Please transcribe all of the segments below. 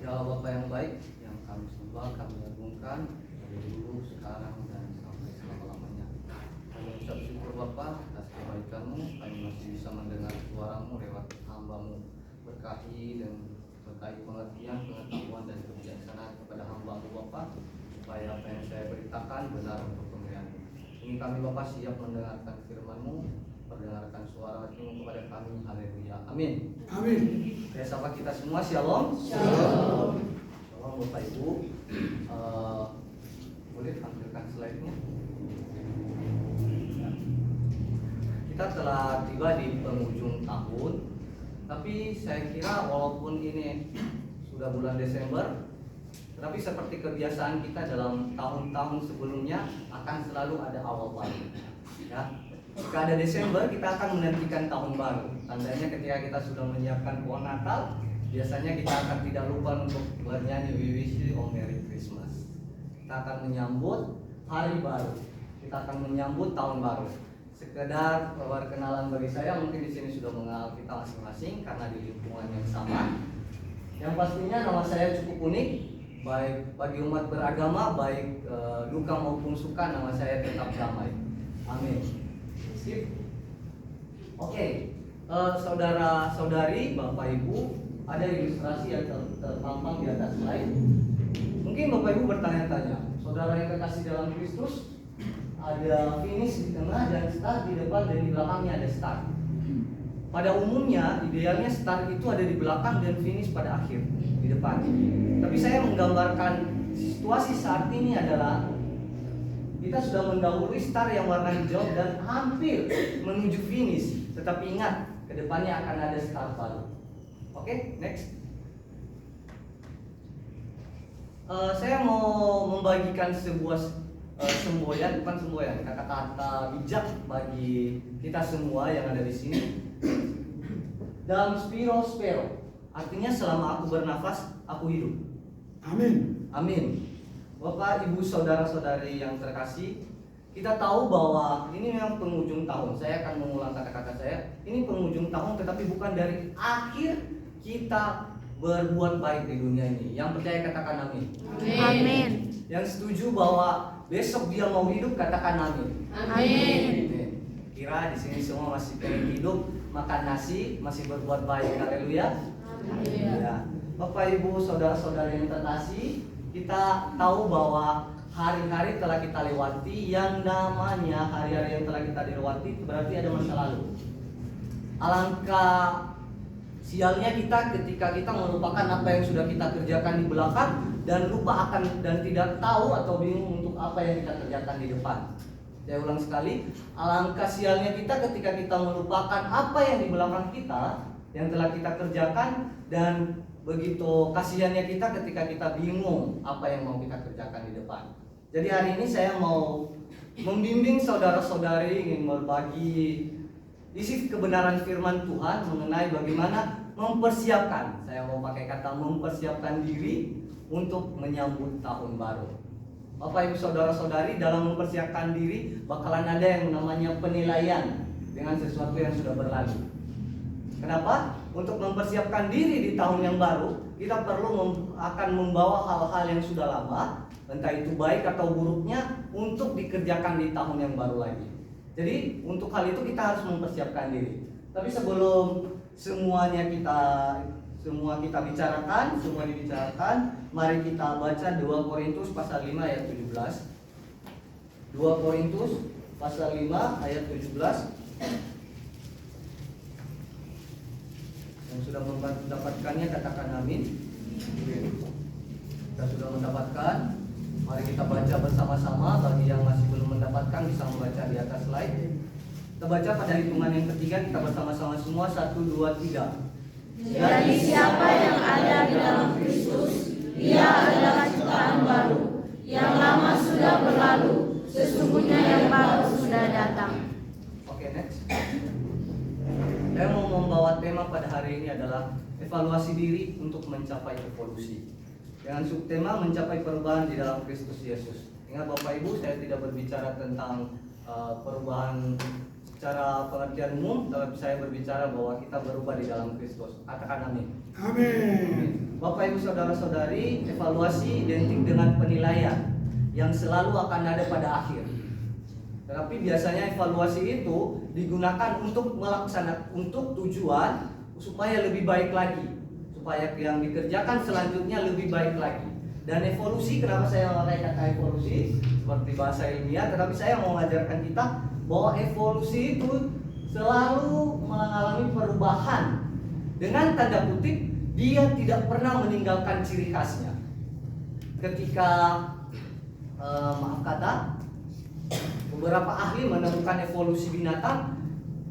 Ya Bapa yang baik, yang kami sembah, kami agungkan dari dulu, sekarang, dan sampai selama-lamanya. Kami ucap syukur Bapa atas kebaikan-Mu, kami masih bisa mendengar suara-Mu lewat hamba-Mu. Berkahi dan berkahi pengertian, pengetahuan, dan kebijaksanaan kepada hamba-Mu Bapa, supaya apa yang saya beritakan benar untuk kemuliaan-Mu. Ini kami Bapa siap mendengarkan firman-Mu, mendengarkan suara hati-Mu kepada kami. Haleluya. Amin. Amin. Ya, sapa kita semua, shalom. Shalom. Shalom Bapak Ibu. Boleh tampilkan slide-nya. Kita telah tiba di penghujung tahun, tapi saya kira walaupun ini sudah bulan Desember, tetapi seperti kebiasaan kita dalam tahun-tahun sebelumnya akan selalu ada awal baru. Ya. Jika ada Desember, kita akan menantikan tahun baru. Tandanya ketika kita sudah menyiapkan pohon Natal, biasanya kita akan tidak lupa untuk bernyanyi We Wish You a Merry Christmas. Kita akan menyambut hari baru. Kita akan menyambut tahun baru. Sekedar perkenalan bagi saya, mungkin di sini sudah mengenal kita masing-masing karena di lingkungan yang sama. Yang pastinya nama saya cukup unik, baik bagi umat beragama, baik duka maupun suka, nama saya tetap damai. Amin. Oke, saudara-saudari, Bapak Ibu, ada ilustrasi yang terpampang di atas slide. Mungkin Bapak Ibu bertanya-tanya, saudara yang kekasih dalam Kristus, ada finish di tengah dan start di depan, dan di belakangnya ada start. Pada umumnya, idealnya start itu ada di belakang dan finish pada akhir, di depan. Tapi saya menggambarkan situasi saat ini adalah kita sudah mendahului start yang warna hijau dan hampir menuju finish. Tetapi ingat, kedepannya akan ada start baru. Oke, next. Saya mau membagikan sebuah semboyan, bukan semboyan, kata-kata bijak bagi kita semua yang ada di sini. Dalam spiro, artinya selama aku bernafas, aku hidup. Amin. Amin. Bapak, Ibu, saudara-saudari yang terkasih, kita tahu bahwa ini memang penghujung tahun. Saya akan mengulang kata-kata saya. Ini penghujung tahun, tetapi bukan dari akhir kita berbuat baik di dunia ini. Yang percaya katakan amin. Amin. Yang setuju bahwa besok dia mau hidup, katakan amin. Amin. Kira di sini semua masih pengen hidup, makan nasi, masih berbuat baik. Haleluya. Ya. Bapak, Ibu, saudara-saudari yang terkasih, kita tahu bahwa hari-hari telah kita lewati, yang namanya hari-hari yang telah kita lewati itu berarti ada masa lalu. Alangkah sialnya kita ketika kita melupakan apa yang sudah kita kerjakan di belakang dan lupa akan dan tidak tahu atau bingung untuk apa yang kita kerjakan di depan. Saya ulang sekali, alangkah sialnya kita ketika kita melupakan apa yang di belakang kita yang telah kita kerjakan, dan begitu kasihannya kita ketika kita bingung apa yang mau kita kerjakan di depan. Jadi hari ini saya mau membimbing saudara-saudari, ingin berbagi isi kebenaran firman Tuhan mengenai bagaimana mempersiapkan. Saya mau pakai kata mempersiapkan diri untuk menyambut tahun baru. Bapak, Ibu, saudara-saudari, dalam mempersiapkan diri bakalan ada yang namanya penilaian dengan sesuatu yang sudah berlalu. Kenapa? Untuk mempersiapkan diri di tahun yang baru, kita perlu akan membawa hal-hal yang sudah lama, entah itu baik atau buruknya, untuk dikerjakan di tahun yang baru lagi. Jadi untuk hal itu kita harus mempersiapkan diri. Tapi sebelum semua kita dibicarakan, mari kita baca 2 Korintus pasal 5 ayat 17. 2 Korintus pasal 5 ayat 17. Yang sudah mendapatkannya katakan amin. Kita sudah mendapatkan, mari kita baca bersama-sama. Bagi yang masih belum mendapatkan bisa membaca di atas slide. Kita baca pada hitungan yang ketiga, kita bersama-sama semua. 1, 2, 3. Jadi siapa yang ada di dalam Kristus, ia adalah ciptaan baru. Yang lama sudah berlalu, sesungguhnya yang baru sudah datang. Oke, next. Saya mau membawa tema pada hari ini adalah evaluasi diri untuk mencapai evolusi, dengan subtema mencapai perubahan di dalam Kristus Yesus. Ingat Bapak Ibu, saya tidak berbicara tentang perubahan secara pengertian umum, tapi saya berbicara bahwa kita berubah di dalam Kristus. Katakan amin. Amin. Bapak Ibu Saudara-saudari, evaluasi identik dengan penilaian yang selalu akan ada pada akhir. Tetapi biasanya evaluasi itu digunakan untuk untuk tujuan supaya lebih baik lagi, supaya yang dikerjakan selanjutnya lebih baik lagi. Dan evolusi, kenapa saya memakai kata evolusi seperti bahasa ilmiah, tetapi saya mau mengajarkan kita bahwa evolusi itu selalu mengalami perubahan. Dengan tanda kutip, dia tidak pernah meninggalkan ciri khasnya. Ketika beberapa ahli menemukan evolusi binatang,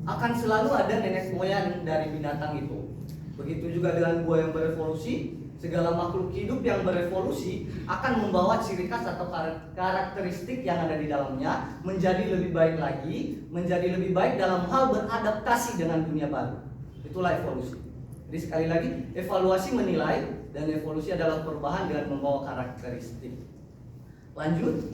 akan selalu ada nenek moyang dari binatang itu. Begitu juga dengan buah yang berevolusi. Segala makhluk hidup yang berevolusi akan membawa ciri khas atau karakteristik yang ada di dalamnya menjadi lebih baik lagi, menjadi lebih baik dalam hal beradaptasi dengan dunia baru. Itulah evolusi. Jadi sekali lagi, evaluasi menilai dan evolusi adalah perubahan dengan membawa karakteristik. Lanjut.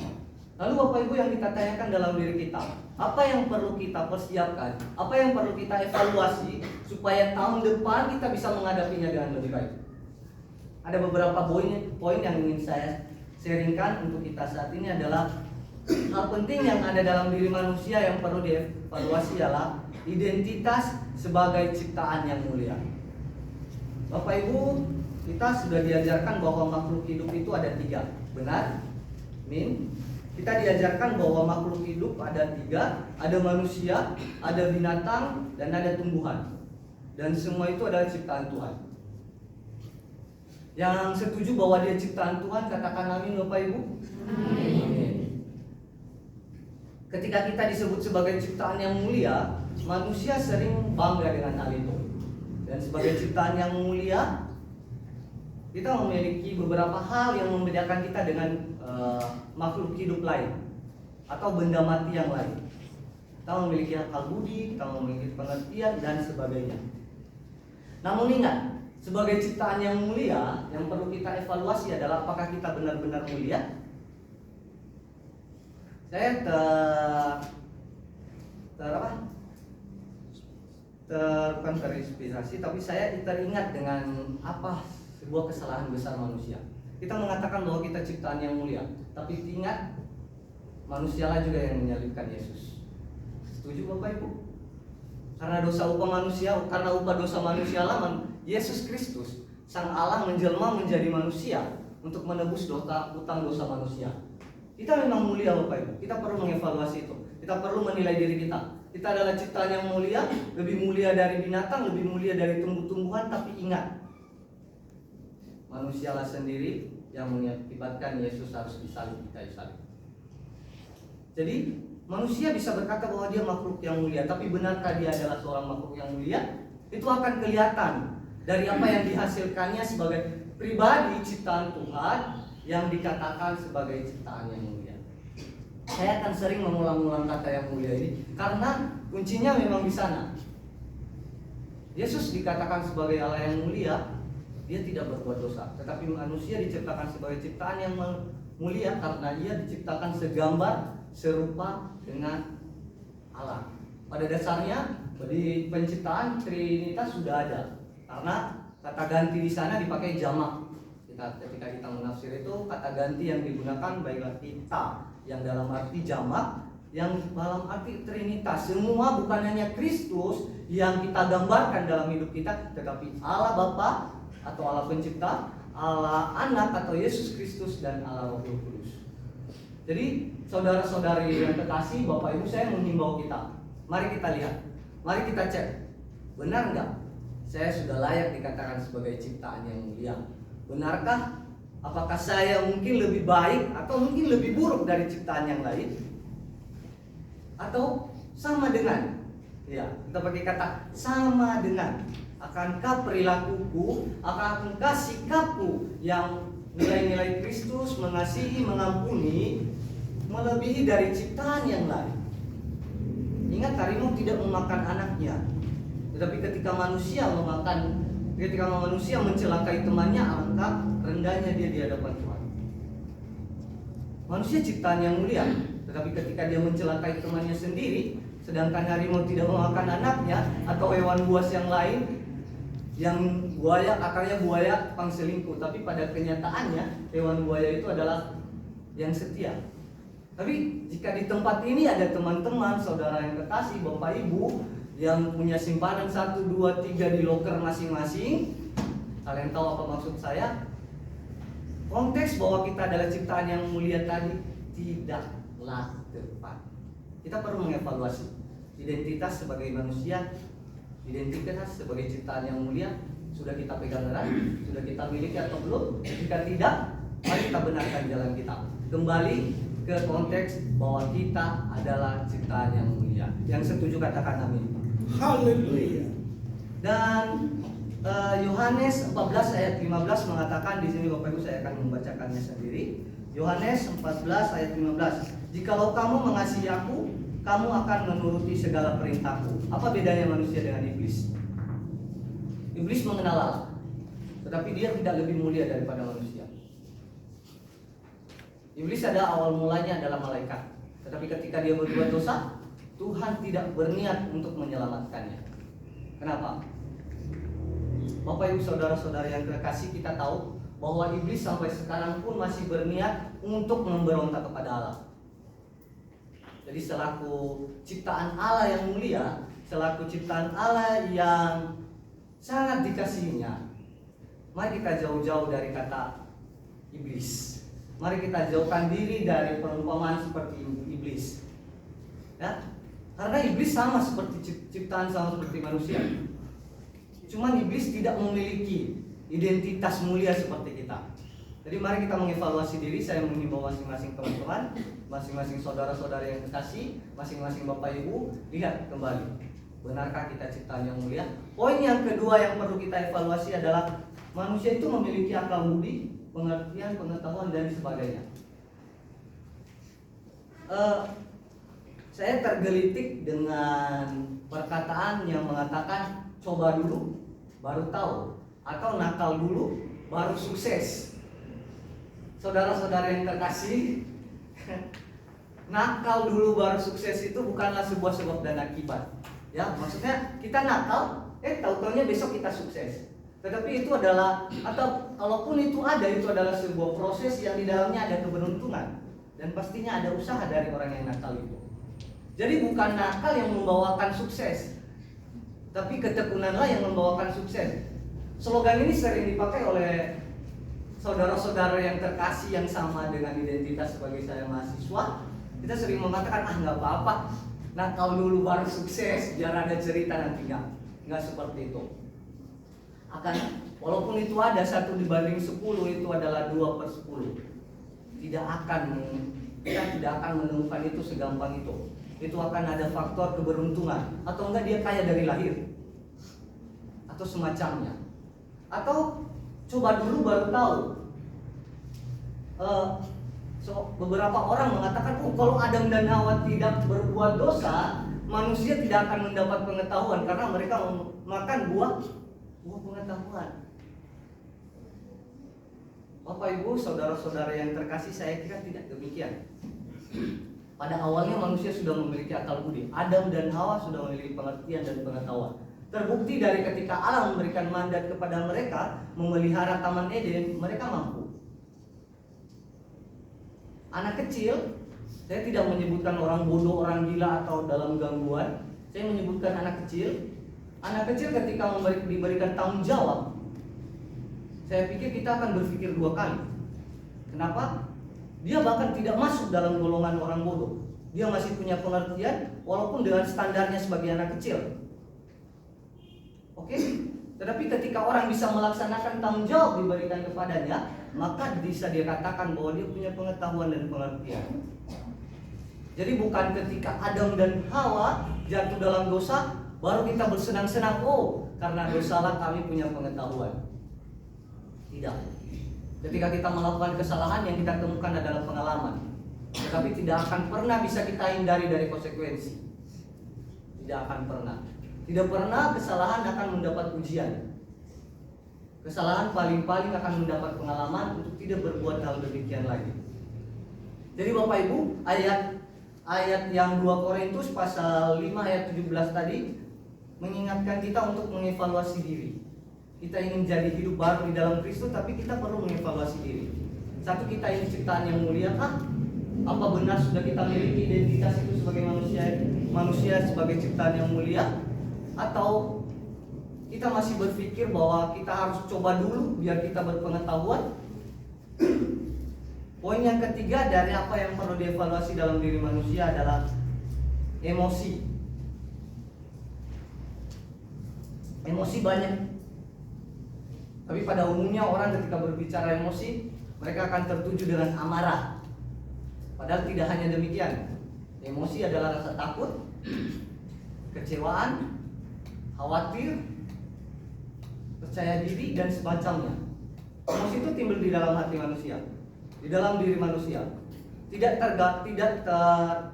Lalu Bapak Ibu yang kita tanyakan dalam diri kita, apa yang perlu kita persiapkan? Apa yang perlu kita evaluasi supaya tahun depan kita bisa menghadapinya dengan lebih baik? Ada beberapa poin yang ingin saya sharingkan untuk kita saat ini adalah hal penting yang ada dalam diri manusia yang perlu dievaluasi adalah identitas sebagai ciptaan yang mulia. Bapak Ibu, kita sudah diajarkan bahwa makhluk hidup itu ada 3, benar? Amin. Kita diajarkan bahwa makhluk hidup ada 3, ada manusia, ada binatang, dan ada tumbuhan. Dan semua itu adalah ciptaan Tuhan. Yang setuju bahwa dia ciptaan Tuhan, katakan amin Bapak Ibu. Amin. Ketika kita disebut sebagai ciptaan yang mulia, manusia sering bangga dengan hal itu. Dan sebagai ciptaan yang mulia, kita memiliki beberapa hal yang membedakan kita dengan makhluk hidup lain atau benda mati yang lain. Kita memiliki akal budi, kita memiliki pengertian dan sebagainya. Namun ingat, sebagai ciptaan yang mulia, yang perlu kita evaluasi adalah apakah kita benar-benar mulia. Saya bukan terinspirasi, tapi saya teringat dengan sebuah kesalahan besar manusia. Kita mengatakan bahwa kita ciptaan yang mulia, tapi ingat, manusialah juga yang menyalibkan Yesus. Setuju Bapak Ibu? Karena dosa upah manusia, karena upah dosa manusia lah, Yesus Kristus, Sang Allah menjelma menjadi manusia untuk menebus utang dosa manusia. Kita memang mulia Bapak Ibu. Kita perlu mengevaluasi itu. Kita perlu menilai diri kita. Kita adalah ciptaan yang mulia, lebih mulia dari binatang, lebih mulia dari tumbuh-tumbuhan. Tapi ingat, manusialah sendiri yang mengakibatkan Yesus harus disalib, kita disalib. Jadi manusia bisa berkata bahwa dia makhluk yang mulia, tapi benarkah dia adalah seorang makhluk yang mulia? Itu akan kelihatan dari apa yang dihasilkannya sebagai pribadi ciptaan Tuhan yang dikatakan sebagai ciptaan yang mulia. Saya akan sering mengulang-ulang kata yang mulia ini karena kuncinya memang di sana. Yesus dikatakan sebagai Allah yang mulia, dia tidak berbuat dosa, tetapi manusia diciptakan sebagai ciptaan yang mulia karena ia diciptakan segambar serupa dengan Allah. Pada dasarnya di penciptaan Trinitas sudah ada, karena kata ganti di sana dipakai jamak. Ketika kita menafsir itu, kata ganti yang digunakan baiklah kita yang dalam arti jamak, yang dalam arti Trinitas. Semua bukan hanya Kristus yang kita gambarkan dalam hidup kita, tetapi Allah Bapa atau Allah Pencipta, Allah Anak atau Yesus Kristus, dan Allah Roh Kudus. Jadi saudara-saudari yang kekasih, Bapak Ibu, saya menghimbau kita, mari kita lihat, mari kita cek, benar nggak saya sudah layak dikatakan sebagai ciptaan yang mulia? Benarkah? Apakah saya mungkin lebih baik atau mungkin lebih buruk dari ciptaan yang lain? Atau sama dengan? Ya, kita pakai kata sama dengan. Akankah perilakuku, akankah sikapku yang nilai-nilai Kristus, mengasihi, mengampuni, melebihi dari ciptaan yang lain? Ingat, harimau tidak memakan anaknya, tetapi ketika manusia mencelakai temannya, alangkah rendahnya dia di hadapan Tuhan. Manusia ciptaan yang mulia, tetapi ketika dia mencelakai temannya sendiri, sedangkan harimau tidak memakan anaknya, atau hewan buas yang lain yang buaya, akarnya buaya pangselingkuh, tapi pada kenyataannya hewan buaya itu adalah yang setia. Tapi jika di tempat ini ada teman-teman, saudara yang kekasih, Bapak Ibu yang punya simpanan 1, 2, 3 di loker masing-masing, kalian tahu apa maksud saya? Konteks bahwa kita adalah ciptaan yang mulia tadi tidaklah tepat. Kita perlu mengevaluasi identitas sebagai manusia, identitas sebagai ciptaan yang mulia. Sudah kita pegang erat, sudah kita miliki atau belum? Jika tidak, mari kita benarkan jalan kita. Kembali ke konteks bahwa kita adalah ciptaan yang mulia. Yang setuju katakan amin. Haleluya. Dan Yohanes 14 ayat 15 mengatakan, di sini Bapak Ibu saya akan membacakannya sendiri. Yohanes 14 ayat 15. Jikalau kamu mengasihi aku, kamu akan menuruti segala perintahku. Apa bedanya manusia dengan iblis? Iblis mengenal Allah, tetapi dia tidak lebih mulia daripada manusia. Iblis adalah awal mulanya adalah malaikat, tetapi ketika dia berbuat dosa, Tuhan tidak berniat untuk menyelamatkannya. Kenapa? Bapak Ibu saudara-saudara yang terkasih, kita tahu bahwa iblis sampai sekarang pun masih berniat untuk memberontak kepada Allah. Jadi selaku ciptaan Allah yang mulia, selaku ciptaan Allah yang sangat dikasihinya, mari kita jauh-jauh dari kata iblis. Mari kita jauhkan diri dari perumpamaan seperti iblis. Ya, karena iblis sama seperti ciptaan, sama seperti manusia. Cuman iblis tidak memiliki identitas mulia seperti kita. Jadi mari kita mengevaluasi diri. Saya mengimbau masing-masing teman-teman, masing-masing saudara-saudara yang kekasih, masing-masing Bapak Ibu, lihat kembali, benarkah kita ciptaan yang mulia? Poin yang kedua yang perlu kita evaluasi adalah manusia itu memiliki akal budi, pengertian, pengetahuan, dan sebagainya. Saya tergelitik dengan perkataan yang mengatakan coba dulu baru tahu, atau nakal dulu baru sukses. Saudara-saudara yang terkasih, nakal dulu baru sukses itu bukanlah sebuah sebab dan akibat. Ya, maksudnya kita nakal, tahu-taunya besok kita sukses. Tetapi itu adalah, atau kalaupun itu adalah sebuah proses yang di dalamnya ada keberuntungan, dan pastinya ada usaha dari orang yang nakal itu. Jadi bukan nakal yang membawakan sukses, tapi ketekunanlah yang membawakan sukses. Slogan ini sering dipakai oleh saudara-saudara yang terkasih yang sama dengan identitas sebagai saya mahasiswa. Kita sering mengatakan, nggak apa-apa, nakal dulu baru sukses, biar ada cerita nantinya. Nggak seperti itu. Walaupun itu ada 1 dibanding 10, itu adalah 2/10. Kita tidak akan menemukan itu segampang itu. Itu akan ada faktor keberuntungan, atau enggak dia kaya dari lahir, atau semacamnya. Atau coba dulu baru tahu. Beberapa orang mengatakan, kalau Adam dan Hawa tidak berbuat dosa, manusia tidak akan mendapat pengetahuan karena mereka makan buah pengetahuan. Bapak Ibu, saudara-saudara yang terkasih, saya kira tidak demikian. Pada awalnya manusia sudah memiliki akal budi. Adam dan Hawa sudah memiliki pengertian dan pengetahuan. Terbukti dari ketika Allah memberikan mandat kepada mereka memelihara Taman Eden, mereka mampu. Anak kecil, saya tidak menyebutkan orang bodoh, orang gila, atau dalam gangguan. Saya menyebutkan anak kecil. Anak kecil ketika diberikan tanggung jawab, saya pikir kita akan berpikir 2 kali. Kenapa? Dia bahkan tidak masuk dalam golongan orang bodoh. Dia masih punya pengertian walaupun dengan standarnya sebagai anak kecil. Oke? Tetapi ketika orang bisa melaksanakan tanggung jawab diberikan kepadanya, maka bisa dia katakan bahwa dia punya pengetahuan dan pengertian. Jadi bukan ketika Adam dan Hawa jatuh dalam dosa baru kita bersenang-senang, karena dosalah kami punya pengetahuan. Tidak. Ketika kita melakukan kesalahan, yang kita temukan adalah pengalaman. Tetapi tidak akan pernah bisa kita hindari dari konsekuensi. Tidak akan pernah. Tidak pernah kesalahan akan mendapat ujian. Kesalahan paling-paling akan mendapat pengalaman untuk tidak berbuat hal demikian lagi. Jadi Bapak Ibu, ayat ayat yang 2 Korintus pasal 5 ayat 17 tadi mengingatkan kita untuk mengevaluasi diri. Kita ingin jadi hidup baru di dalam Kristus, tapi kita perlu mengevaluasi diri. Satu, kita ini ciptaan yang mulia kah? Apa benar sudah kita miliki identitas itu sebagai manusia sebagai ciptaan yang mulia? Atau kita masih berpikir bahwa kita harus coba dulu biar kita berpengetahuan? Poin yang ketiga dari apa yang perlu dievaluasi dalam diri manusia adalah emosi. Emosi banyak. Tapi pada umumnya orang ketika berbicara emosi, mereka akan tertuju dengan amarah. Padahal tidak hanya demikian. Emosi adalah rasa takut, kecewaan, khawatir, percaya diri, dan semacamnya. Emosi itu timbul di dalam hati manusia, di dalam diri manusia. Tidak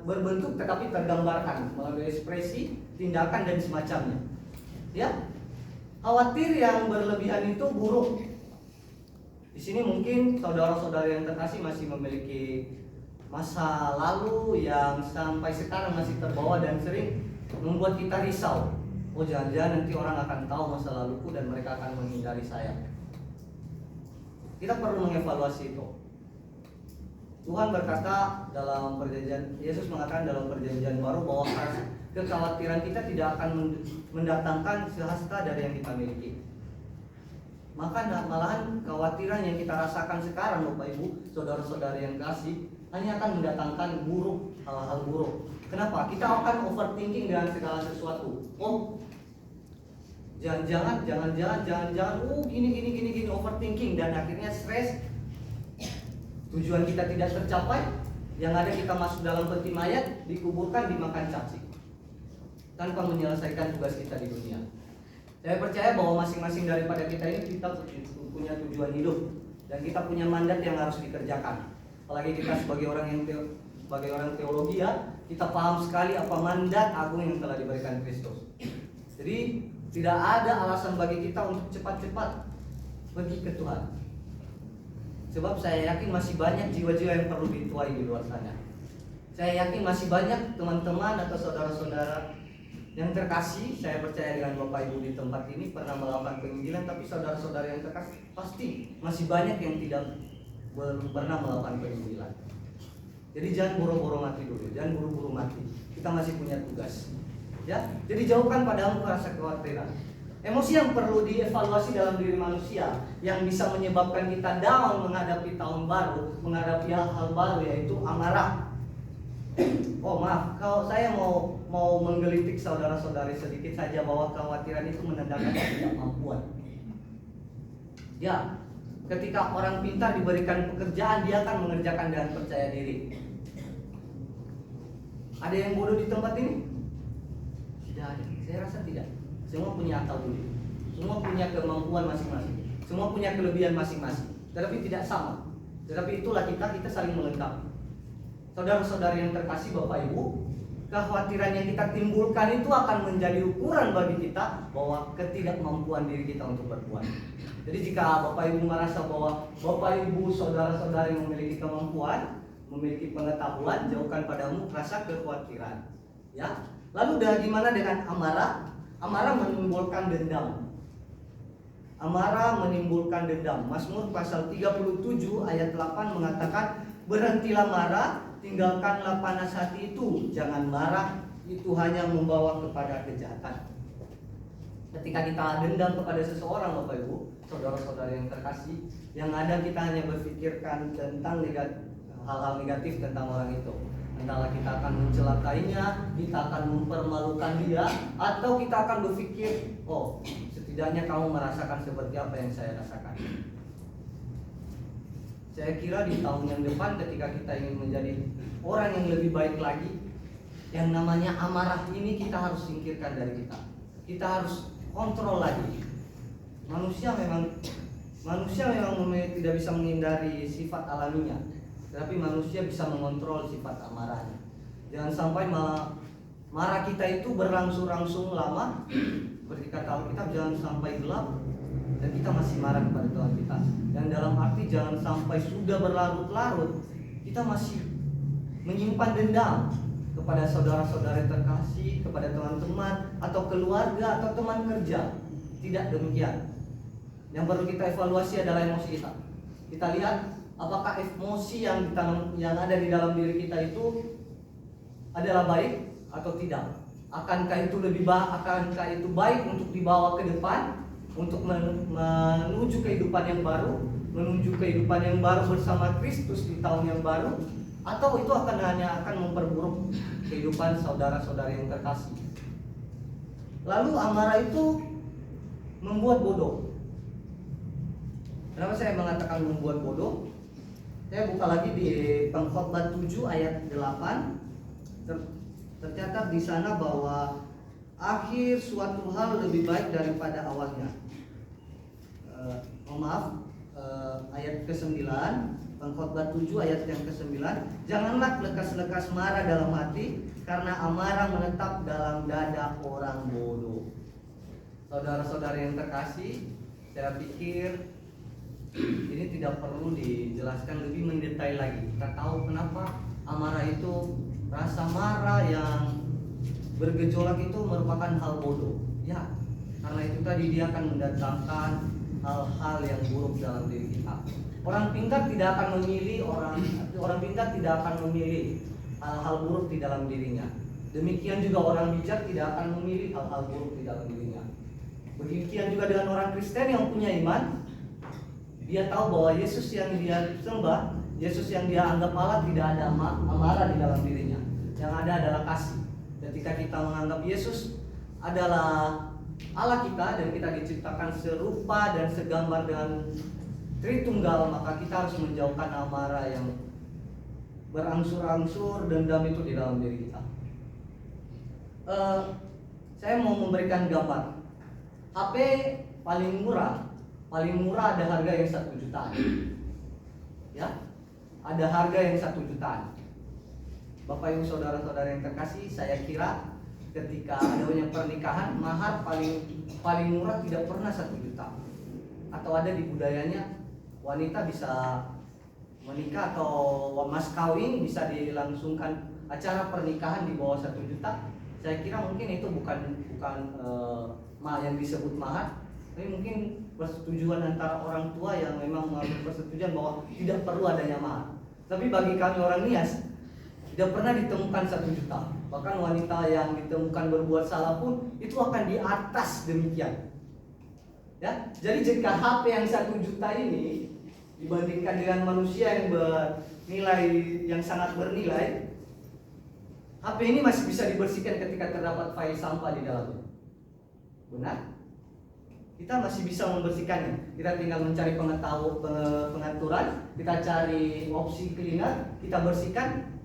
berbentuk tetapi tergambarkan melalui ekspresi, tindakan, dan semacamnya. Ya, khawatir yang berlebihan itu buruk. Di sini mungkin saudara-saudara yang terkasih masih memiliki masa lalu yang sampai sekarang masih terbawa dan sering membuat kita risau. Oh, jangan-jangan nanti orang akan tahu masa laluku dan mereka akan menghindari saya. Kita perlu mengevaluasi itu. Tuhan berkata dalam perjanjian, Yesus mengatakan dalam perjanjian baru bahwa kekhawatiran kita tidak akan mendatangkan sehasta dari yang kita miliki. Maka malahan kekhawatiran yang kita rasakan sekarang, Bapak Ibu, saudara-saudari yang kasih, hanya akan mendatangkan buruk, hal-hal buruk. Kenapa? Kita akan overthinking dengan segala sesuatu. Oh, jangan-jangan, gini, overthinking, dan akhirnya stres. Tujuan kita tidak tercapai, yang ada kita masuk dalam peti mayat, dikuburkan, dimakan cacing, tanpa menyelesaikan tugas kita di dunia. Saya percaya bahwa masing-masing daripada kita ini kita punya tujuan hidup dan kita punya mandat yang harus dikerjakan. Apalagi kita sebagai orang teologi ya, kita paham sekali apa mandat agung yang telah diberikan Kristus. Jadi tidak ada alasan bagi kita untuk cepat-cepat pergi ke Tuhan. Sebab saya yakin masih banyak jiwa-jiwa yang perlu dituai di luar sana. Saya yakin masih banyak teman-teman atau saudara-saudara yang terkasih, saya percaya dengan Bapak Ibu di tempat ini pernah melakukan penginjilan, tapi saudara-saudara yang terkasih pasti masih banyak yang tidak pernah melakukan penginjilan. Jadi jangan buru-buru mati dulu, jangan buru-buru mati. Kita masih punya tugas. Ya, jadi jauhkan padamu rasa kekhawatiran. Emosi yang perlu dievaluasi dalam diri manusia yang bisa menyebabkan kita down menghadapi tahun baru, menghadapi hal-hal baru, yaitu amarah. Oh maaf, kalau saya mau menggelitik saudara-saudari sedikit saja bahwa kekhawatiran itu menandakan ketidakmampuan. Ya, ketika orang pintar diberikan pekerjaan, dia akan mengerjakan dengan percaya diri. Ada yang bodoh di tempat ini? Tidak ada, saya rasa tidak. Semua punya akal budi, semua punya kemampuan masing-masing, semua punya kelebihan masing-masing, tetapi tidak sama. Tetapi itulah kita saling melengkapi. Saudara-saudari yang terkasih Bapak Ibu, kekhawatiran yang kita timbulkan itu akan menjadi ukuran bagi kita bahwa ketidakmampuan diri kita untuk berbuat. Jadi jika Bapak Ibu merasa bahwa Bapak Ibu saudara-saudari memiliki kemampuan, memiliki pengetahuan, jauhkan padamu rasa kekhawatiran. Ya. Lalu bagaimana dengan amarah? Amarah menimbulkan dendam. Amarah menimbulkan dendam. Mazmur pasal 37 ayat 8 mengatakan, berhentilah marah, tinggalkanlah panas hati itu. Jangan marah, itu hanya membawa kepada kejahatan. Ketika kita dendam kepada seseorang, Bapak Ibu, saudara-saudara yang terkasih, yang ada kita hanya berpikirkan tentang hal-hal negatif tentang orang itu. Entahlah kita akan mencelakainya, kita akan mempermalukan dia, atau kita akan berpikir, oh setidaknya kamu merasakan seperti apa yang saya rasakan. Saya kira di tahun yang depan ketika kita ingin menjadi orang yang lebih baik lagi, yang namanya amarah ini kita harus singkirkan dari kita. Kita harus kontrol lagi. Manusia memang tidak bisa menghindari sifat alaminya, tetapi manusia bisa mengontrol sifat amarahnya. Jangan sampai marah kita itu berlangsung-langsung lama. Seperti kata Alkitab, jangan sampai gelap dan kita masih marah kepada Tuhan kita. Dan dalam arti jangan sampai sudah berlarut-larut kita masih menyimpan dendam. kepada saudara-saudara terkasih, kepada teman-teman atau keluarga atau teman kerja. Tidak demikian. Yang perlu kita evaluasi adalah emosi kita. Kita lihat apakah emosi yang ada di dalam diri kita itu adalah baik atau tidak. Akankah itu baik untuk dibawa ke depan, untuk menuju kehidupan yang baru, bersama Kristus di tahun yang baru, atau itu hanya akan memperburuk kehidupan saudara-saudara yang terkasih. Lalu amarah itu membuat bodoh. Kenapa saya mengatakan membuat bodoh? Saya buka lagi di Pengkhotbah 7 ayat 8. Tercatat di sana bahwa akhir suatu hal lebih baik daripada awalnya. Ayat ke-9, Pengkhotbah 7 ayat yang ke-9. Janganlah lekas-lekas marah dalam hati, karena amarah menetap dalam dada orang bodoh. Saudara-saudara yang terkasih, saya pikir ini tidak perlu dijelaskan lebih mendetail lagi. Kita tahu kenapa amarah itu, rasa marah yang bergejolak itu merupakan hal bodoh. Ya, karena itu tadi dia akan mendatangkan hal-hal yang buruk dalam diri kita. Orang pintar tidak akan memilih hal-hal buruk di dalam dirinya. Demikian juga orang bijak tidak akan memilih hal-hal buruk di dalam dirinya. Demikian juga dengan orang Kristen yang punya iman. Dia tahu bahwa Yesus yang dia sembah, Yesus yang dia anggap Allah, tidak ada amarah di dalam dirinya. Yang ada adalah kasih. Ketika kita menganggap Yesus adalah Allah kita dan kita diciptakan serupa dan segambar dengan Tritunggal, maka kita harus menjauhkan amarah yang berangsur-angsur dendam itu di dalam diri kita. Saya mau memberikan gambar. HP paling murah ada harga yang 1 jutaan. Ya, ada harga yang 1 jutaan. Bapak Ibu saudara-saudara yang terkasih, saya kira ketika adanya pernikahan, mahar paling murah tidak pernah 1 juta. Atau ada di budayanya wanita bisa menikah atau mas kawin bisa dilangsungkan acara pernikahan di bawah 1 juta. Saya kira mungkin itu bukan yang disebut mahar, tapi mungkin persetujuan antara orang tua yang memang mengambil persetujuan bahwa tidak perlu adanya mahar. Tapi bagi kami orang Nias, tidak pernah ditemukan 1 juta. Bahkan wanita yang ditemukan berbuat salah pun itu akan di atas demikian. Ya, jadi jika HP yang 1 juta ini dibandingkan dengan manusia yang sangat bernilai, HP ini masih bisa dibersihkan ketika terdapat file sampah di dalamnya. Benar? Kita masih bisa membersihkannya. Kita tinggal mencari pengaturan, kita cari opsi cleaner, kita bersihkan,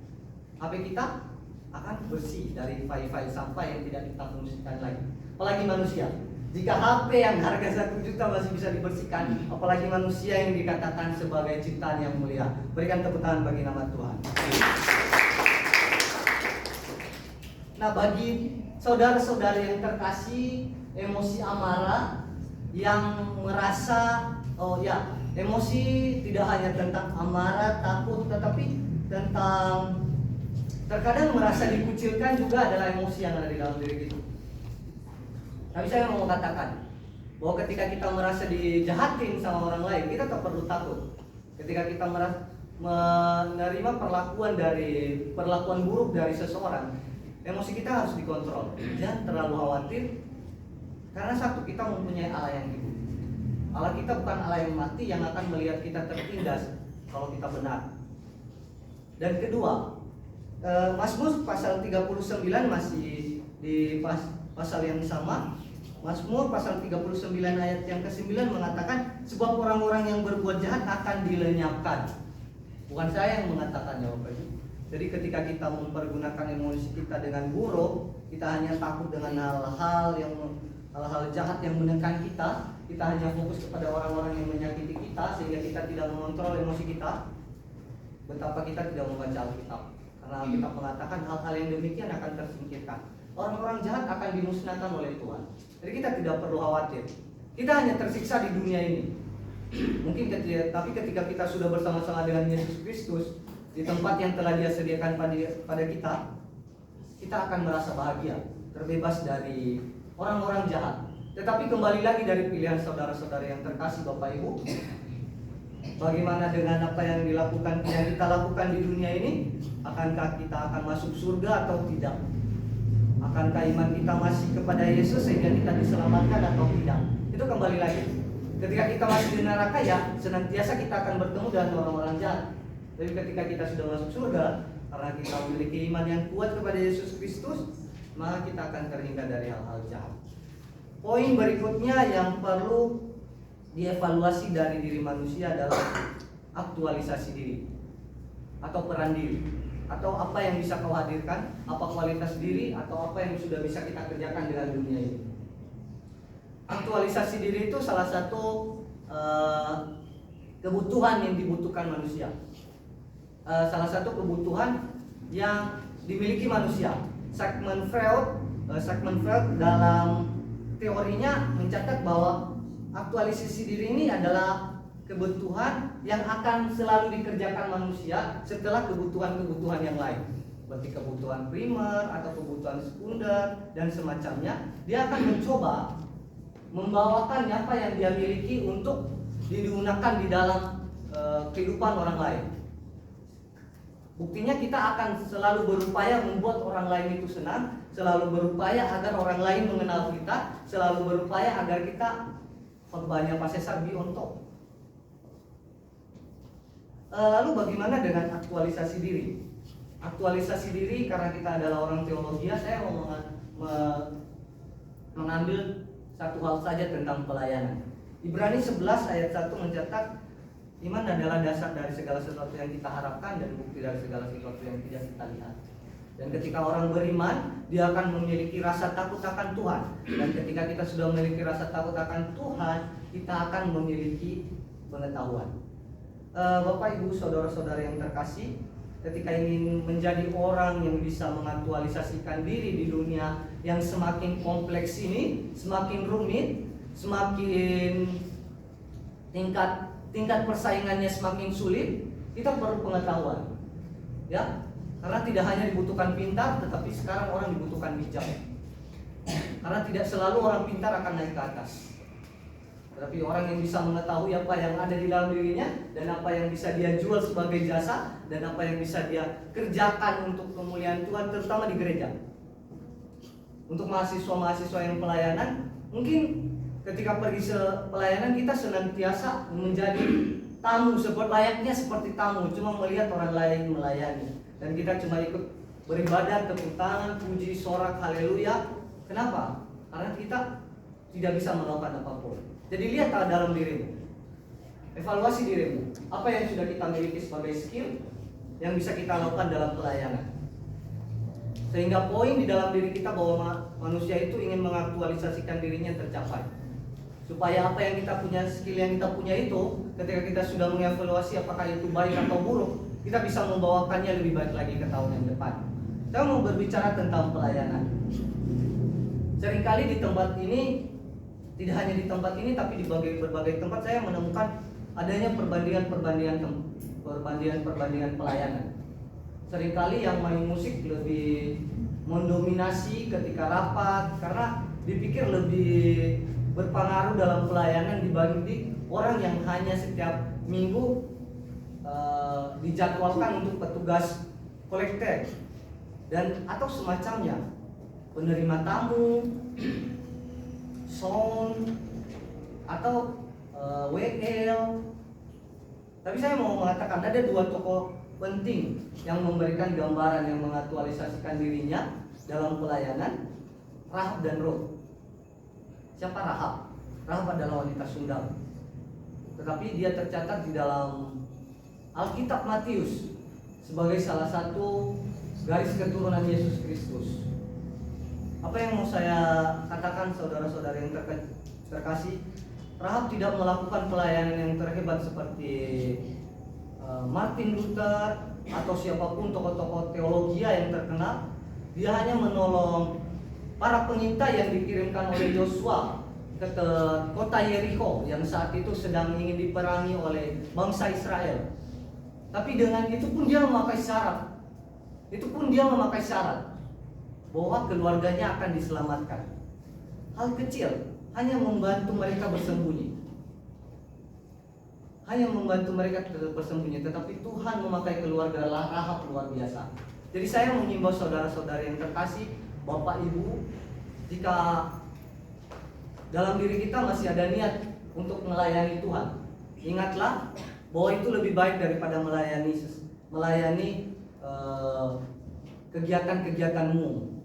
HP kita akan bersih dari file-file sampah yang tidak kita fungsikan lagi. Apalagi manusia. Jika HP yang harga 1 juta masih bisa dibersihkan, apalagi manusia yang dikatakan sebagai ciptaan yang mulia. Berikan tepuk tangan bagi nama Tuhan. Nah, bagi saudara-saudara yang terkasih, emosi amarah yang merasa, emosi tidak hanya tentang amarah, takut, tetapi tentang terkadang merasa dikucilkan juga adalah emosi yang ada di dalam diri kita. Tapi saya mau katakan bahwa ketika kita merasa dijahatin sama orang lain, kita tak perlu takut. Ketika kita menerima perlakuan buruk dari seseorang, emosi kita harus dikontrol. Jangan terlalu khawatir, karena satu, kita mempunyai Allah yang hidup. Allah kita bukan Allah yang mati yang akan melihat kita tertindas kalau kita benar. Dan kedua, Mazmur pasal 39 masih di pasal yang sama. Mazmur pasal 39 ayat yang ke-9 mengatakan, sebab orang-orang yang berbuat jahat akan dilenyapkan. Bukan saya yang mengatakannya, Bapak Ibu. Jadi ketika kita mempergunakan emosi kita dengan buruk, kita hanya takut dengan hal-hal jahat yang menekan kita hanya fokus kepada orang-orang yang menyakiti kita, sehingga kita tidak mengontrol emosi kita. Betapa kita tidak membaca Alkitab, karena Alkitab mengatakan hal-hal yang demikian akan tersingkirkan. Orang-orang jahat akan dimusnahkan oleh Tuhan. Jadi kita tidak perlu khawatir. Kita hanya tersiksa di dunia ini. Tapi ketika kita sudah bersama-sama dengan Yesus Kristus di tempat yang telah Dia sediakan pada kita, kita akan merasa bahagia, terbebas dari orang-orang jahat. Tetapi kembali lagi dari pilihan saudara-saudara yang terkasih Bapak Ibu, bagaimana dengan apa yang kita lakukan di dunia ini? Akankah kita akan masuk surga atau tidak? Akankah iman kita masih kepada Yesus sehingga kita diselamatkan atau tidak? Itu kembali lagi. Ketika kita masih di neraka, ya senantiasa kita akan bertemu dengan orang-orang jahat. Tapi ketika kita sudah masuk surga, karena kita memiliki iman yang kuat kepada Yesus Kristus, maka kita akan terhindar dari hal-hal jahat. Poin berikutnya yang perlu dievaluasi dari diri manusia adalah aktualisasi diri atau peran diri, atau apa yang bisa kau hadirkan, apa kualitas diri, atau apa yang sudah bisa kita kerjakan dengan dunia ini. Aktualisasi diri itu salah satu kebutuhan yang dibutuhkan manusia, salah satu kebutuhan yang dimiliki manusia. Sigmund Freud dalam teorinya mencatat bahwa aktualisasi diri ini adalah kebutuhan yang akan selalu dikerjakan manusia setelah kebutuhan-kebutuhan yang lain, seperti kebutuhan primer atau kebutuhan sekunder dan semacamnya. Dia akan mencoba membawakan apa yang dia miliki untuk digunakan di dalam kehidupan orang lain. Buktinya kita akan selalu berupaya membuat orang lain itu senang, selalu berupaya agar orang lain mengenal kita, selalu berupaya agar kita khotbahnya Pak Cesar be on top. Lalu bagaimana dengan aktualisasi diri? Aktualisasi diri, karena kita adalah orang teologi, saya mau mengambil satu hal saja tentang pelayanan. Ibrani 11 ayat 1 mencatat, iman adalah dasar dari segala sesuatu yang kita harapkan dan bukti dari segala sesuatu yang tidak kita lihat. Dan ketika orang beriman, dia akan memiliki rasa takut akan Tuhan. Dan ketika kita sudah memiliki rasa takut akan Tuhan, kita akan memiliki pengetahuan. Bapak, Ibu, saudara-saudara yang terkasih, ketika ingin menjadi orang yang bisa mengaktualisasikan diri di dunia yang semakin kompleks ini, semakin rumit, semakin tingkat persaingannya semakin sulit, kita perlu pengetahuan. Ya, karena tidak hanya dibutuhkan pintar, tetapi sekarang orang dibutuhkan bijak. Karena tidak selalu orang pintar akan naik ke atas, tetapi orang yang bisa mengetahui apa yang ada di dalam dirinya dan apa yang bisa dia jual sebagai jasa dan apa yang bisa dia kerjakan untuk kemuliaan Tuhan, terutama di gereja. Untuk mahasiswa-mahasiswa yang pelayanan, mungkin ketika pergi pelayanan kita senantiasa menjadi tamu, layaknya seperti tamu, cuma melihat orang lain melayani. Dan kita cuma ikut beribadah, tepuk tangan, puji, sorak, haleluya. Kenapa? Karena kita tidak bisa melakukan apapun. Jadi lihat dalam dirimu, evaluasi dirimu, apa yang sudah kita miliki sebagai skill yang bisa kita lakukan dalam pelayanan. Sehingga poin di dalam diri kita bahwa manusia itu ingin mengaktualisasikan dirinya tercapai. Supaya apa yang kita punya, skill yang kita punya itu, ketika kita sudah mengevaluasi apakah itu baik atau buruk, kita bisa membawakannya lebih baik lagi ke tahun yang depan. Saya mau berbicara tentang pelayanan. Seringkali di tempat ini, tidak hanya di tempat ini, tapi di berbagai tempat saya menemukan adanya perbandingan pelayanan. Seringkali yang main musik lebih mendominasi ketika rapat, karena dipikir lebih berpengaruh dalam pelayanan dibanding orang yang hanya setiap minggu dijadwalkan untuk petugas kolektor dan atau semacamnya, penerima tamu, sound atau WL. Tapi saya mau mengatakan ada dua tokoh penting yang memberikan gambaran yang mengaktualisasikan dirinya dalam pelayanan, Rahab dan Ruth. Siapa Rahab? Rahab adalah wanita Sundal, tetapi dia tercatat di dalam Alkitab Matius sebagai salah satu garis keturunan Yesus Kristus. Apa yang mau saya katakan, saudara-saudara yang terkasih, Rahab tidak melakukan pelayanan yang terhebat seperti Martin Luther atau siapapun tokoh-tokoh teologi yang terkenal. Dia hanya menolong para pengintai yang dikirimkan oleh Yosua ke kota Yeriko yang saat itu sedang ingin diperangi oleh bangsa Israel. Tapi dengan itu pun dia memakai syarat. bahwa keluarganya akan diselamatkan. Hal kecil, hanya membantu mereka bersembunyi. Tetapi Tuhan memakai keluarga Rahab luar biasa. Jadi saya mengimbau saudara-saudara yang terkasih, Bapak Ibu, jika dalam diri kita masih ada niat untuk melayani Tuhan, ingatlah bahwa itu lebih baik daripada melayani kegiatan-kegiatanmu.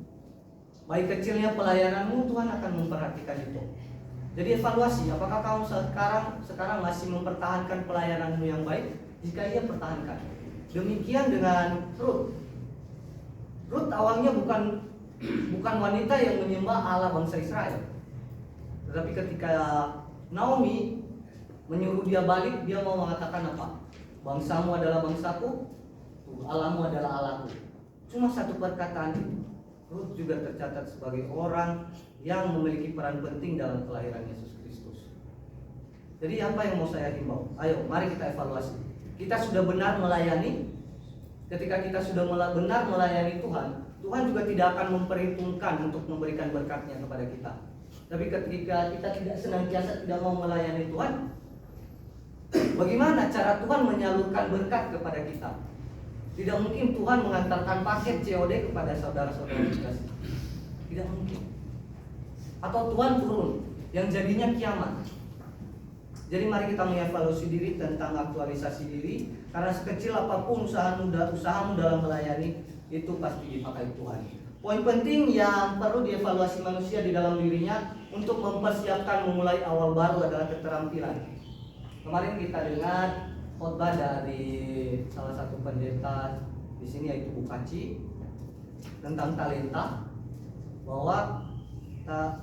Baik kecilnya pelayananmu, Tuhan akan memperhatikan itu. Jadi evaluasi, apakah kamu sekarang masih mempertahankan pelayananmu yang baik? Jika iya, pertahankan. Demikian dengan Ruth. Ruth awalnya bukan wanita yang menyembah Allah bangsa Israel. Tetapi ketika Naomi menyuruh dia balik, dia mau mengatakan apa? Bangsamu adalah bangsaku, Allahmu adalah Allahku. Cuma satu perkataan itu, Ruth juga tercatat sebagai orang yang memiliki peran penting dalam kelahiran Yesus Kristus. Jadi apa yang mau saya himbau? Ayo, mari kita evaluasi. Kita sudah benar melayani. Ketika kita sudah benar melayani Tuhan, Tuhan juga tidak akan memperhitungkan untuk memberikan berkatnya kepada kita. Tapi ketika kita tidak senantiasa tidak mau melayani Tuhan, bagaimana cara Tuhan menyalurkan berkat kepada kita? Tidak mungkin Tuhan mengantarkan paket COD kepada saudara-saudara kita. Tidak mungkin. Atau Tuhan turun, yang jadinya kiamat. Jadi mari kita mengevaluasi diri tentang aktualisasi diri. Karena sekecil apapun usahamu dalam melayani, itu pasti dipakai Tuhan. Poin penting yang perlu dievaluasi manusia di dalam dirinya untuk mempersiapkan memulai awal baru adalah keterampilan. Kemarin kita dengar khotbah dari salah satu pendeta di sini, yaitu Bukaci, tentang talenta, bahwa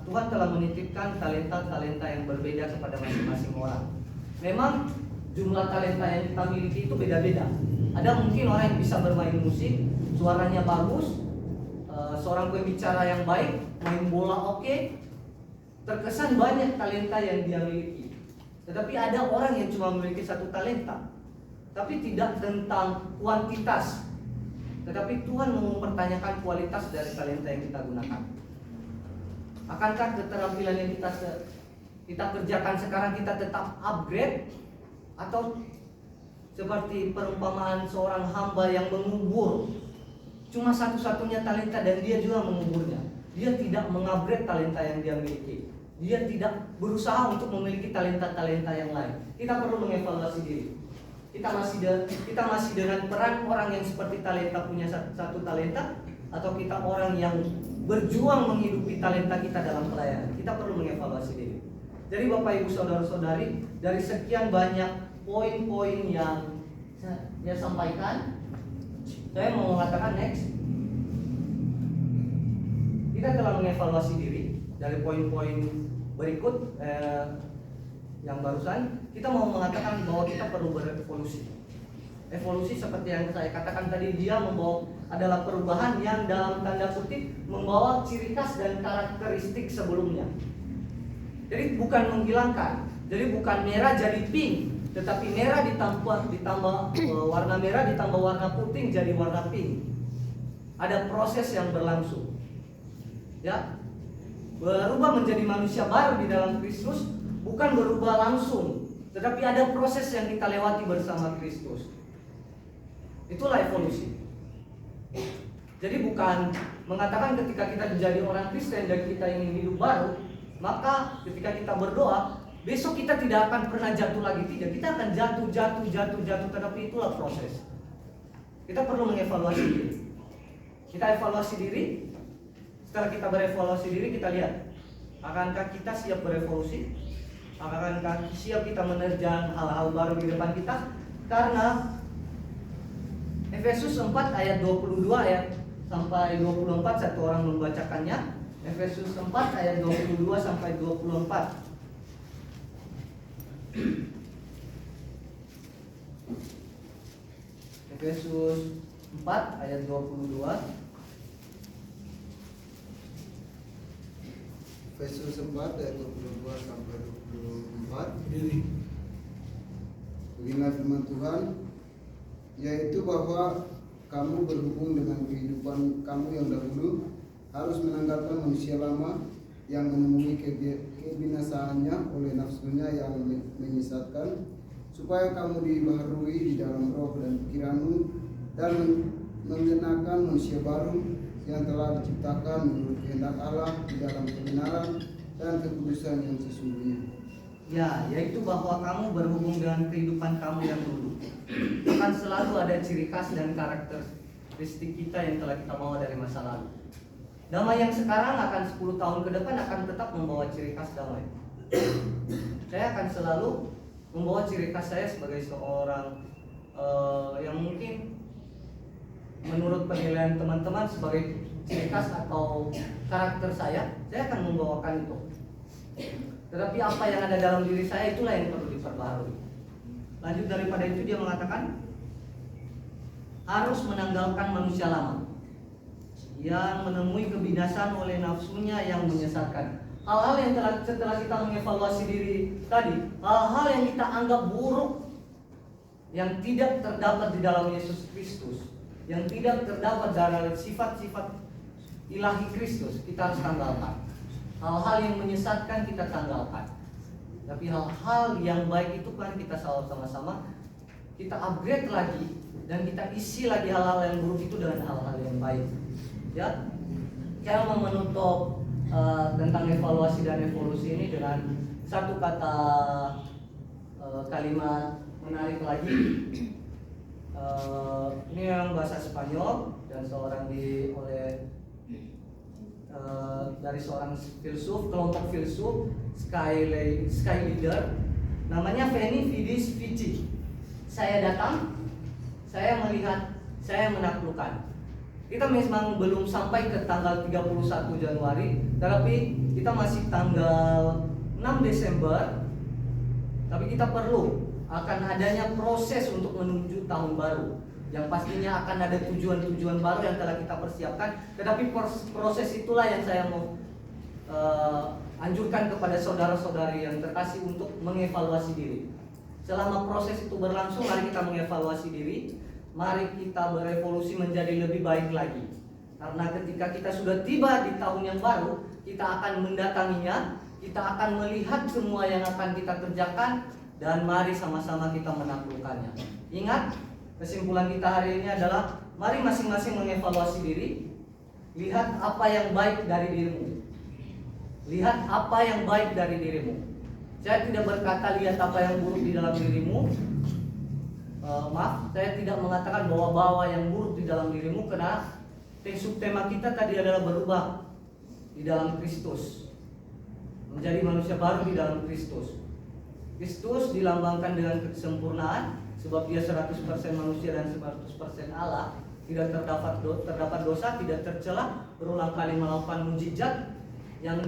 Tuhan telah menitipkan talenta-talenta yang berbeda kepada masing-masing orang. Memang jumlah talenta yang kita miliki itu beda-beda. Ada mungkin orang yang bisa bermain musik, suaranya bagus, seorang pembicara yang baik, main bola oke, terkesan banyak talenta yang dia miliki. Tetapi ada orang yang cuma memiliki satu talenta, tapi tidak tentang kuantitas, tetapi Tuhan mempertanyakan kualitas dari talenta yang kita gunakan. Akankah keterampilan yang kita kerjakan sekarang kita tetap upgrade, atau seperti perumpamaan seorang hamba yang mengubur cuma satu-satunya talenta dan dia juga menguburnya. Dia tidak mengupgrade talenta yang dia miliki. Dia tidak berusaha untuk memiliki talenta-talenta yang lain. Kita perlu mengevaluasi diri. Kita masih dengan peran orang yang seperti talenta punya satu talenta, atau kita orang yang berjuang menghidupi talenta kita dalam pelayanan. Kita perlu mengevaluasi diri. Jadi Bapak Ibu Saudara-saudari, dari sekian banyak poin-poin yang saya sampaikan, saya mau mengatakan next. Kita telah mengevaluasi diri dari poin-poin berikut yang barusan. Kita mau mengatakan bahwa kita perlu berevolusi. Evolusi seperti yang saya katakan tadi, dia adalah perubahan yang dalam tanda kutip membawa ciri khas dan karakteristik sebelumnya. Jadi bukan menghilangkan. Jadi bukan merah jadi pink, tetapi merah ditambah warna merah ditambah warna putih jadi warna pink. Ada proses yang berlangsung. Ya. Berubah menjadi manusia baru di dalam Kristus bukan berubah langsung, tetapi ada proses yang kita lewati bersama Kristus. Itulah evolusi. Jadi bukan mengatakan ketika kita menjadi orang Kristen dan kita ingin hidup baru, maka ketika kita berdoa, besok kita tidak akan pernah jatuh lagi. Tidak, kita akan jatuh, tetapi itulah proses. Kita perlu mengevaluasi diri. Kita evaluasi diri. Setelah kita berevaluasi diri, kita lihat, akankah kita siap berevolusi? Akankah siap kita menerjang hal-hal baru di depan kita? Karena Efesus 4 ayat 22 sampai 24, satu orang membacakannya. Efesus 4 ayat 22 sampai 24. Efesus 4 ayat 22. Efesus 4 ayat 22 sampai 24. Beginilah firman Tuhan, yaitu bahwa kamu berhubung dengan kehidupan kamu yang dahulu harus menanggalkan manusia lama yang menemui kebinasaannya oleh nafsunya yang menyesatkan, supaya kamu dibaharui di dalam roh dan pikiranmu, dan mengenakan manusia baru yang telah diciptakan menurut kehendak Allah di dalam kebenaran dan kekudusan yang sesungguhnya. Ya, yaitu bahwa kamu berhubung dengan kehidupan kamu yang dulu. Akan selalu ada ciri khas dan karakteristik kita yang telah kita bawa dari masa lalu. Damai yang sekarang akan 10 tahun ke depan akan tetap membawa ciri khas damai. Saya akan selalu membawa ciri khas saya sebagai seorang yang mungkin menurut penilaian teman-teman sebagai ciri khas atau karakter saya akan membawakan itu. Tetapi apa yang ada dalam diri saya itulah yang perlu diperbaharui. Lanjut daripada itu dia mengatakan harus menanggalkan manusia lama yang menemui kebinasaan oleh nafsunya yang menyesatkan. Hal-hal yang setelah kita mengevaluasi diri tadi, hal-hal yang kita anggap buruk, yang tidak terdapat di dalam Yesus Kristus, yang tidak terdapat dalam sifat-sifat ilahi Kristus, kita harus tanggalkan. Hal-hal yang menyesatkan kita tanggalkan. Tapi hal-hal yang baik itu kan kita sama-sama kita upgrade lagi dan kita isi lagi hal-hal yang buruk itu dengan hal-hal yang baik. Ya, saya mau menutup tentang evaluasi dan evolusi ini dengan satu kata kalimat menarik lagi. Ini yang bahasa Spanyol dan dari seorang filsuf, kelompok filsuf Sky Leader, namanya Veni Vidi Vici. Saya datang, saya melihat, saya menaklukkan. Kita memang belum sampai ke tanggal 31 Januari, tapi kita masih tanggal 6 Desember. Tapi kita perlu akan adanya proses untuk menuju tahun baru, yang pastinya akan ada tujuan-tujuan baru yang telah kita persiapkan. Tetapi proses itulah yang saya mau anjurkan kepada saudara-saudari yang terkasih untuk mengevaluasi diri. Selama proses itu berlangsung, mari kita mengevaluasi diri. Mari kita berevolusi menjadi lebih baik lagi. Karena ketika kita sudah tiba di tahun yang baru, kita akan mendatanginya, kita akan melihat semua yang akan kita kerjakan, dan mari sama-sama kita menaklukkannya. Ingat, kesimpulan kita hari ini adalah mari masing-masing mengevaluasi diri. Lihat apa yang baik dari dirimu. Lihat apa yang baik dari dirimu. Saya tidak berkata lihat apa yang buruk di dalam dirimu. Saya tidak mengatakan bahwa yang buruk di dalam dirimu, karena subtema kita tadi adalah berubah di dalam Kristus, menjadi manusia baru di dalam Kristus. Kristus dilambangkan dengan kesempurnaan, sebab dia 100% manusia dan 100% Allah. Tidak terdapat dosa, tidak tercela, berulang kali melakukan mukjizat yang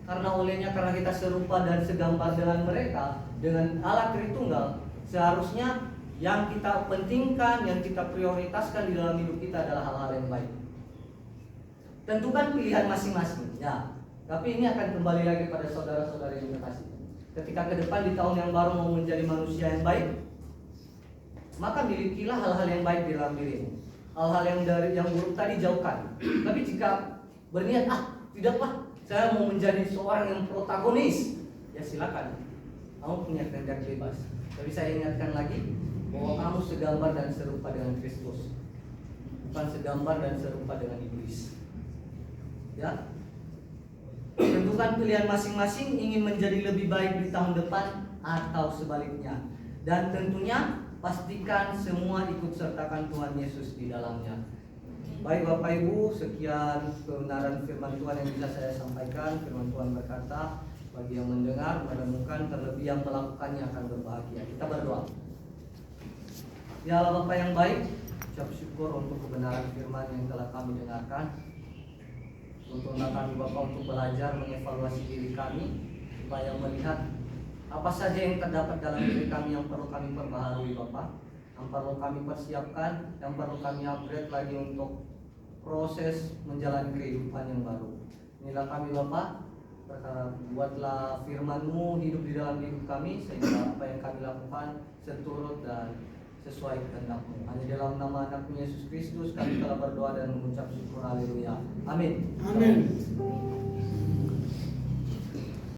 karena kita serupa dan segambar dengan mereka, dengan Allah Tritunggal. Seharusnya yang kita pentingkan, yang kita prioritaskan di dalam hidup kita adalah hal-hal yang baik. Tentukan pilihan masing-masing, ya. Tapi ini akan kembali lagi pada saudara-saudari yang terkasih. Ketika ke depan di tahun yang baru mau menjadi manusia yang baik, maka milikilah hal-hal yang baik di dalam dirimu. Hal-hal yang buruk tadi jauhkan. Tapi jika berniat, tidak Pak, saya mau menjadi seorang yang protagonis, ya silakan. Kamu punya kehendak bebas. Tapi saya ingatkan lagi bahwa kamu segambar dan serupa dengan Kristus, bukan segambar dan serupa dengan iblis. Ya, tentukan pilihan masing-masing ingin menjadi lebih baik di tahun depan atau sebaliknya, dan tentunya pastikan semua ikut sertakan Tuhan Yesus di dalamnya. Baik Bapak Ibu, sekian kebenaran firman Tuhan yang bisa saya sampaikan. Firman Tuhan berkata, bagi yang mendengar, merenungkan, terlebih yang melakukannya akan berbahagia. Kita berdoa. Ya Allah Bapa yang baik, ucap syukur untuk kebenaran firman yang telah kami dengarkan. Tuntunlah kami Bapa untuk belajar mengevaluasi diri kami, supaya melihat apa saja yang terdapat dalam diri kami yang perlu kami perbaharui Bapa, yang perlu kami persiapkan, yang perlu kami upgrade lagi untuk proses menjalani kehidupan yang baru. Inilah kami Bapa, buatlah firman-Mu hidup di dalam hidup kami, sehingga apa yang kami lakukan seturut dan sesuai kehendak-Mu. Hanya dalam nama anak-Mu Yesus Kristus kami telah berdoa dan mengucap syukur. Haleluya. Amin. Amin.